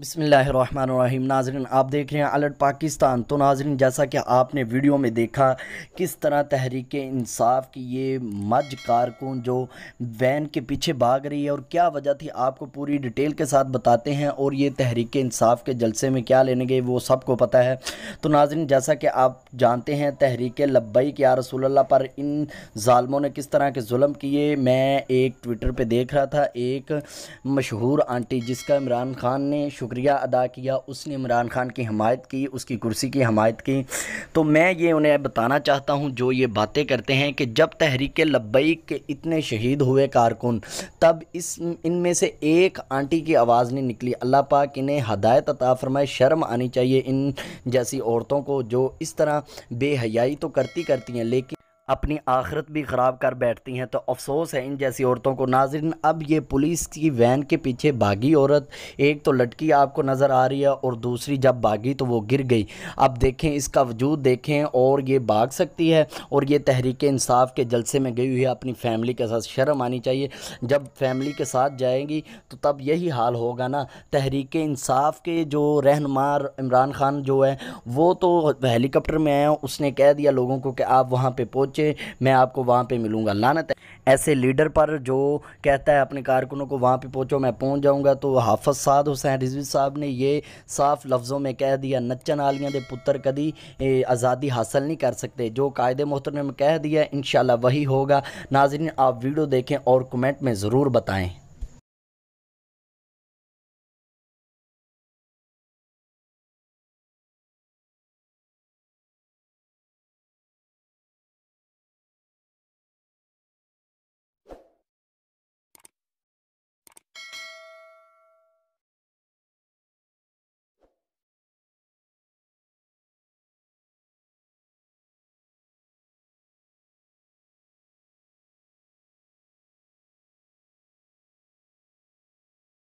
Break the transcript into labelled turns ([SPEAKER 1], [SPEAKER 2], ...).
[SPEAKER 1] बिस्मिल्लाहिर्रहमानिर्रहीम। नाज़रीन, आप देख रहे हैं अलर्ट पाकिस्तान। तो नाज़रीन, जैसा कि आपने वीडियो में देखा किस तरह तहरीक इंसाफ की ये मज कारकुन जो वैन के पीछे भाग रही है और क्या वजह थी, आपको पूरी डिटेल के साथ बताते हैं। और ये तहरीक इंसाफ के जलसे में क्या लेने गए वो सबको पता है। तो नाज़रीन, जैसा कि आप जानते हैं तहरीक लब्बैक या रसूल अल्लाह पर इन ज़ालमों ने किस तरह के जुल्म किए। मैं एक ट्विटर पे देख रहा था, एक मशहूर आंटी जिसका इमरान खान ने शुक्रिया अदा किया, उसने इमरान खान की हमायत की, उसकी कुर्सी की हमायत की। तो मैं ये उन्हें बताना चाहता हूँ जो ये बातें करते हैं कि जब तहरीक लब्बैक के इतने शहीद हुए कारकुन, तब इनमें से एक आंटी की आवाज़ नहीं निकली। अल्लाह पाक इन्हें हदायत अता फरमाए, शर्म आनी चाहिए इन जैसी औरतों को जो इस तरह बेहयाई तो करती करती हैं लेकिन अपनी आखिरत भी ख़राब कर बैठती हैं। तो अफसोस है इन जैसी औरतों को। नाज़रीन, अब ये पुलिस की वैन के पीछे भागी औरत, एक तो लटकी आपको नज़र आ रही है और दूसरी जब भागी तो वो गिर गई। अब देखें इसका वजूद देखें, और ये भाग सकती है और ये तहरीक इंसाफ के जलसे में गई हुई है अपनी फैमिली के साथ। शर्म आनी चाहिए। जब फैमिली के साथ जाएंगी तो तब यही हाल होगा ना। तहरीक इंसाफ के जो रहनुमा इमरान खान जो है वो तो हेलीकॉप्टर में आया, उसने कह दिया लोगों को कि आप वहाँ पे पहुँचे, मैं आपको वहाँ पे मिलूंगा। लानत है ऐसे लीडर पर जो कहता है अपने कारकुनों को वहाँ पे पहुँचो, मैं पहुँच जाऊँगा। तो हाफिज साद हुसैन रिजवी साहब ने ये साफ लफ्ज़ों में कह दिया, नच्चन आलियां दे पुत्र कदी आज़ादी हासिल नहीं कर सकते। जो कायदे मोहतरम में कह दिया इंशाल्लाह वही होगा। नाज़रीन, आप वीडियो देखें और कमेंट में ज़रूर बताएँ।